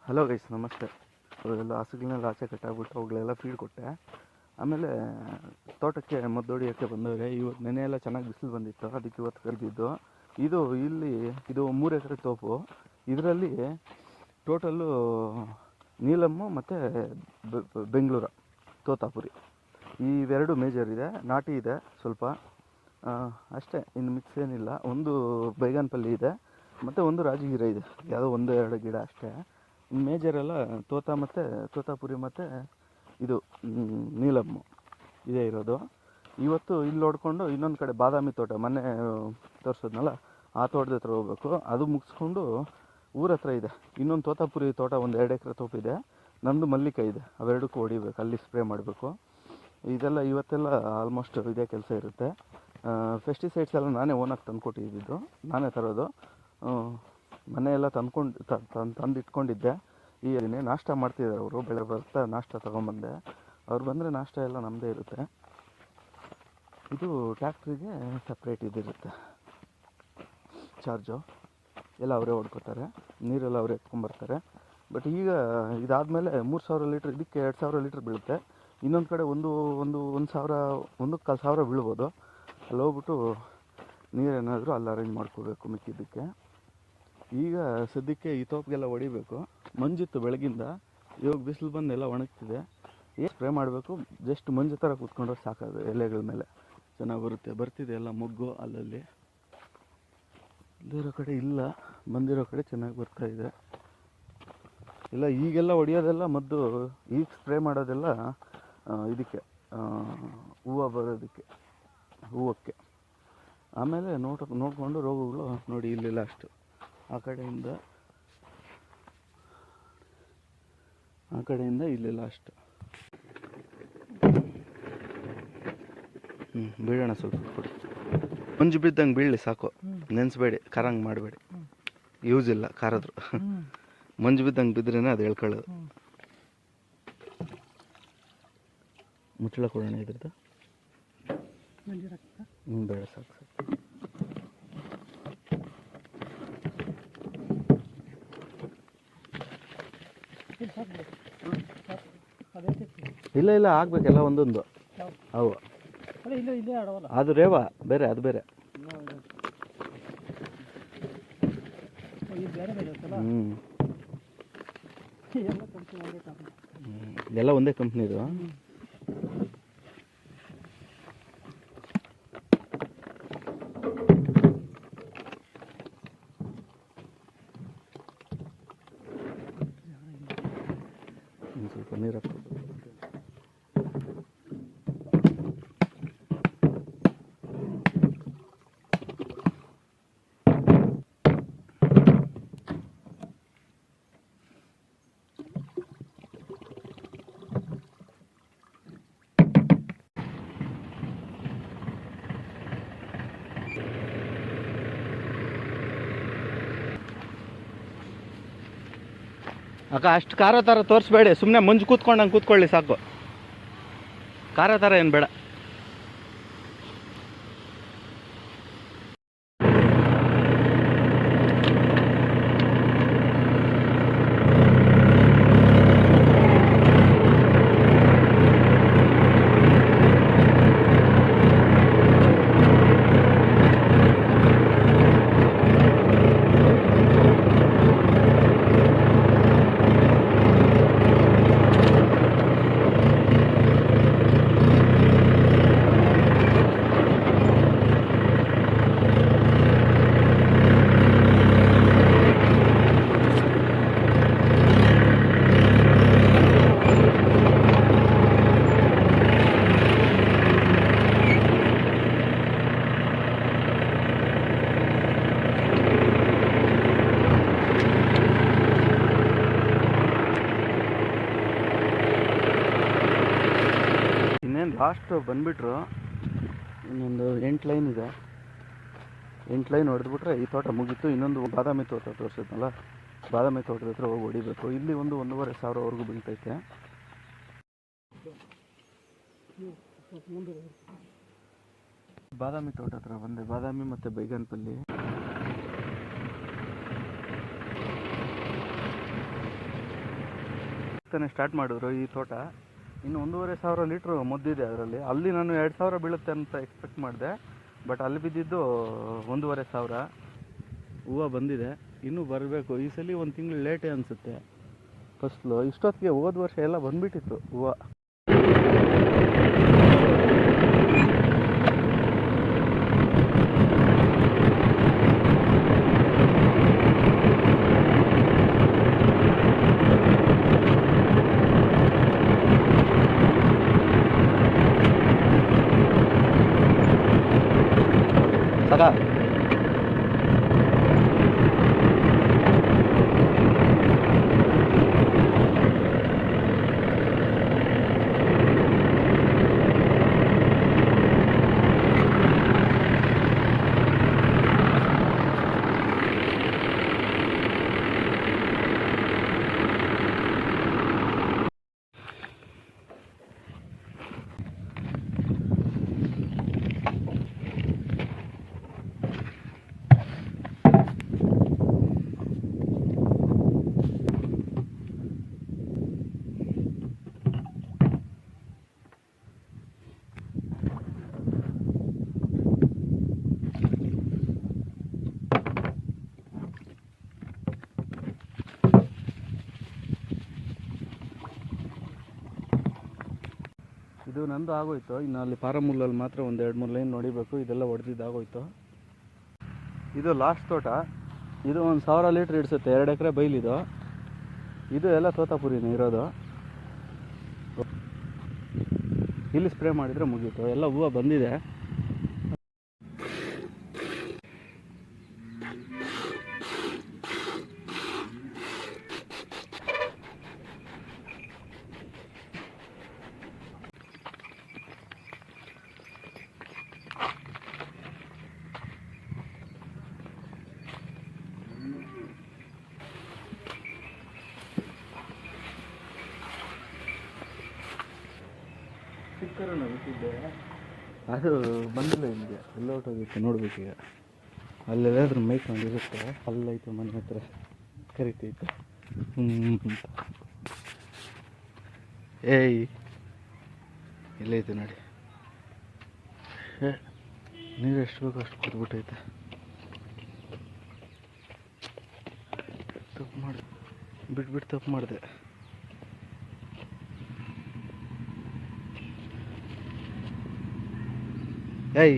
Hello guys, ನಮಸ್ತೆ. ಅವೆಲ್ಲ ಹಸುಗಳನ್ನೆಲ್ಲ ಆಚೆ ಕಟ್ಟಾಗ್ಬಿಟ್ಟು ಅವುಗಳೆಲ್ಲ ಫೀಡ್ ಕೊಟ್ಟೆ. ಆಮೇಲೆ ತೋಟಕ್ಕೆ ಮದ್ದೊಡಿಯೋಕ್ಕೆ ಬಂದವ್ರೆ. ಇವತ್ತು ನೆನೆ ಎಲ್ಲ ಚೆನ್ನಾಗಿ ಬಿಸಿಲು ಬಂದಿತ್ತು, ಅದಕ್ಕೆ ಇವತ್ತು ಕರೆದಿದ್ದು. ಇದು 3 ಎಕರೆ ತೋಪು. ಇದರಲ್ಲಿ ಟೋಟಲ್ಲು ನೀಲಮ್ಮು ಮತ್ತು ಬೆಂಗಳೂರು ತೋತಾಪುರಿ ಇವೆರಡು ಮೇಜರ್ ಇದೆ. ನಾಟಿ ಇದೆ ಸ್ವಲ್ಪ ಅಷ್ಟೇ, ಇನ್ನು ಮಿಕ್ಸ್ ಏನಿಲ್ಲ. ಒಂದು ಬೈಗನ್ಪಲ್ಲಿ ಇದೆ ಮತ್ತು ಒಂದು ರಾಜಗಿರ ಇದೆ, ಯಾವುದೋ 1-2 ಗಿಡ ಅಷ್ಟೇ. ಮೇಜರೆಲ್ಲ ತೋತಾಪುರಿ ಮತ್ತು ಇದು ನೀಲಮ್ಮು ಇದೇ ಇರೋದು. ಇವತ್ತು ಇಲ್ಲಿ ನೋಡಿಕೊಂಡು ಇನ್ನೊಂದು ಕಡೆ ಬಾದಾಮಿ ತೋಟ ಮೊನ್ನೆ ತೋರಿಸೋದ್ನಲ್ಲ, ಆ ತೋಟದ ಹತ್ರ ಹೋಗ್ಬೇಕು. ಅದು ಮುಗಿಸ್ಕೊಂಡು ಊರ ಹತ್ರ ಇದೆ ಇನ್ನೊಂದು ತೋತಾಪುರಿ ತೋಟ, 1-2 ಎಕರೆ ತೋಪಿದೆ. ನಂದು ಮಲ್ಲಿಕ ಇದೆ, ಅವೆರಡಕ್ಕೂ ಹೊಡಿಬೇಕು, ಅಲ್ಲಿ ಸ್ಪ್ರೇ ಮಾಡಬೇಕು. ಇದೆಲ್ಲ ಇವತ್ತೆಲ್ಲ ಆಲ್ಮೋಸ್ಟ್ ಇದೇ ಕೆಲಸ ಇರುತ್ತೆ. ಪೆಸ್ಟಿಸೈಡ್ಸ್ ಎಲ್ಲ ನಾನೇ ಓನಾಗಿ ತಂದುಕೊಟ್ಟಿದ್ದು, ನಾನೇ ತರೋದು. ಮನೆಯೆಲ್ಲ ತಂದಿಟ್ಕೊಂಡಿದ್ದೆ. ಈಗ ನಾಷ್ಟ ಮಾಡ್ತಿದ್ದಾರೆ ಅವರು. ಬೆಳಗ್ಗೆ ಬರ್ತಾ ನಾಷ್ಟ ತೊಗೊಂಬಂದೆ. ಅವ್ರು ಬಂದರೆ ನಾಷ್ಟ ಎಲ್ಲ ನಮ್ಮದೇ ಇರುತ್ತೆ. ಇದು ಟ್ಯಾಕ್ಟ್ರಿಗೆ ಸಪ್ರೇಟ್ ಇದಿರುತ್ತೆ ಚಾರ್ಜು, ಎಲ್ಲ ಅವರೇ ಹೊಡ್ಕೋತಾರೆ. ನೀರೆಲ್ಲ ಅವರೇ ಎತ್ಕೊಂಬರ್ತಾರೆ. ಬಟ್ ಈಗ ಇದಾದಮೇಲೆ 3,000 ಲೀಟ್ರ್, ಇದಕ್ಕೆ 2,000 ಲೀಟ್ರ್ ಬೀಳುತ್ತೆ. ಇನ್ನೊಂದು ಕಡೆ 1,000 ಬೀಳ್ಬೋದು. ಅಲ್ಲಿ ಹೋಗ್ಬಿಟ್ಟು ನೀರೇನಾದರೂ ಅಲ್ಲಿ ಅರೇಂಜ್ ಮಾಡ್ಕೋಬೇಕು ಮಿಕ್ಕಿದ್ದಕ್ಕೆ. ಈಗ ಸದ್ಯಕ್ಕೆ ಈ ತೋಪಿಗೆಲ್ಲ ಹೊಡಿಬೇಕು. ಮಂಜಿತ್ತು ಬೆಳಗಿಂದ, ಇವಾಗ ಬಿಸಿಲು ಬಂದು ಎಲ್ಲ ಒಣಗ್ತಿದೆ. ಏನು ಸ್ಪ್ರೇ ಮಾಡಬೇಕು, ಜಸ್ಟ್ ಮಂಜು ಥರ ಕೂತ್ಕೊಂಡ್ರೆ ಸಾಕಾದು. ಎಲೆಗಳ ಮೇಲೆ ಚೆನ್ನಾಗಿ ಬರ್ತಿದೆ ಎಲ್ಲ ಮೊಗ್ಗು. ಅಲ್ಲಲ್ಲಿ ಇಲ್ಲಿರೋ ಕಡೆ ಇಲ್ಲ, ಬಂದಿರೋ ಕಡೆ ಚೆನ್ನಾಗಿ ಬರ್ತಾಯಿದೆ. ಇಲ್ಲ ಈಗೆಲ್ಲ ಹೊಡಿಯೋದೆಲ್ಲ ಮದ್ದು, ಈಗ ಸ್ಪ್ರೇ ಮಾಡೋದೆಲ್ಲ ಇದಕ್ಕೆ ಹೂವು ಬರೋದಕ್ಕೆ, ಹೂವಕ್ಕೆ. ಆಮೇಲೆ ನೋಡಿಕೊಂಡು ರೋಗಗಳು ನೋಡಿ ಇಲ್ಲೆಲ್ಲ ಅಷ್ಟು ಆ ಕಡೆಯಿಂದ ಇಲ್ಲೆಲ್ಲ ಅಷ್ಟು. ಬೀಳೋಣ ಸ್ವಲ್ಪ ಕೊಡಿ. ಮಂಜು ಬಿದ್ದಂಗೆ ಬೀಳಲಿ ಸಾಕು, ನೆನೆಸ್ಬೇಡಿ, ಖಾರಂಗೆ ಮಾಡಬೇಡಿ. ಯೂಸ್ ಇಲ್ಲ ಖಾರದ್ರು. ಮಂಜು ಬಿದ್ದಂಗೆ ಬಿದ್ರೇನೆ ಅದು ಹೇಳ್ಕೊಳ್ಳೋದು. ಮುಚ್ಚಳ ಕೊಡೋಣ ಇದ್ರದ್ದು. ಬೇಡ, ಸಾಕು. ಇಲ್ಲ ಆಗ್ಬೇಕೆಲ್ಲ ಒಂದೊಂದು. ಅವು ಅದು ರೇವಾ ಬೇರೆ, ಅದು ಬೇರೆ. ಎಲ್ಲ ಒಂದೇ ಕಂಪ್ನಿದು. ಸ್ವಲ್ಪ ನೀರು ಹಾಕ್ಬೇಕು. ಅಕ್ಕ, ಅಷ್ಟು ಖಾರ ಥರ ತೋರಿಸ್ಬೇಡಿ, ಸುಮ್ಮನೆ ಮಂಜು ಕೂತ್ಕೊಳ್ಳಿ ಸಾಕು. ಖಾರ ಥರ ಏನು ಬೇಡ. ಲಾಸ್ಟ್ ಬಂದುಬಿಟ್ರು. ಇನ್ನೊಂದು 8 ಲೈನ್ ಇದೆ. 8 ಲೈನ್ ಹೊಡೆದ್ಬಿಟ್ರೆ ಈ ತೋಟ ಮುಗೀತು. ಇನ್ನೊಂದು ಬಾದಾಮಿ ತೋಟ ತೋರಿಸಿದ್ನಲ್ಲ, ಬಾದಾಮಿ ತೋಟದ ಹತ್ರ ಹೋಗಿ ಹೊಡಿಬೇಕು. ಇಲ್ಲಿ 1,500ವರೆಗೂ ಬೀಳ್ತೈತೆ. ಬಾದಾಮಿ ತೋಟ ಹತ್ರ ಬಂದೆ. ಬಾದಾಮಿ ಮತ್ತು ಬೈಗನ್ಪಲ್ಲಿ ತಾನೇ ಸ್ಟಾರ್ಟ್ ಮಾಡಿದ್ರು ಈ ತೋಟ. ಇನ್ನು 1,500 ಲೀಟ್ರ್ ಮದ್ದಿದೆ ಅದರಲ್ಲಿ. ಅಲ್ಲಿ ನಾನು 2,000 ಬೀಳುತ್ತೆ ಅಂತ ಎಕ್ಸ್ಪೆಕ್ಟ್ ಮಾಡಿದೆ, ಬಟ್ ಅಲ್ಲಿ ಬಿದ್ದಿದ್ದು 1,500. ಹೂವು ಬಂದಿದೆ, ಇನ್ನೂ ಬರಬೇಕು. ಈ ಸಲ ಒಂದು ತಿಂಗಳು ಲೇಟೇ ಅನಿಸುತ್ತೆ ಫಸ್ಲು. ಇಷ್ಟೊತ್ತಿಗೆ ಹೋದ ವರ್ಷ ಎಲ್ಲ ಬಂದುಬಿಟ್ಟಿತ್ತು ಹೂವು. ಸಾಕಾ? ಇದು ನಂದು ಆಗೋಯ್ತು. ಇನ್ನು ಅಲ್ಲಿ ಪಾರಮುಲ್ಲಲ್ಲಿ ಮಾತ್ರ ಒಂದು 2-3 ಲೈನ್ ನೋಡಿಬೇಕು. ಇದೆಲ್ಲ ಹೊಡೆದಿದ್ದಾಗೋಯ್ತು. ಇದು ಲಾಸ್ಟ್ ತೋಟ. ಇದು 1,000 ಲೀಟ್ರ್ ಇಡಿಸುತ್ತೆ. 2 ಎಕರೆ ಬೈಲಿದು. ಇದು ಎಲ್ಲ ತೋತಾಪುರಿನೇ ಇರೋದು. ಇಲ್ಲಿ ಸ್ಪ್ರೇ ಮಾಡಿದರೆ ಮುಗೀತು. ಎಲ್ಲ ಹೂವು ಬಂದಿದೆ. ಸ್ಟಿಕ್ಕರನ್ನು ಬಿಟ್ಟಿದ್ದೆ, ಅದು ಬಂದಿಲ್ಲ ಇಲ್ಲಿಗೆ. ಎಲ್ಲ ಹೊಟ್ಟೋಗಿತ್ತು. ನೋಡ್ಬೇಕೀಗ. ಅಲ್ಲೆಲ್ಲಾದ್ರೂ ಮೈಕೊಂಡಿರುತ್ತೆ. ಅಲ್ಲೈತೆ ಮನೆ ಹತ್ರ ಕರಿತೈತೆ. ಏಯ್ ಎಲ್ಲೈತೆ ನೋಡಿ. ನೀರು ಎಷ್ಟು ಬೇಕೋ ಅಷ್ಟು ಕೊಟ್ಬಿಟ್ಟೈತೆ. ತಪ್ಪು ಮಾಡಿ ಬಿಟ್ಬಿಟ್ಟು ತಪ್ಪು ಮಾಡಿದೆ. ಏಯ್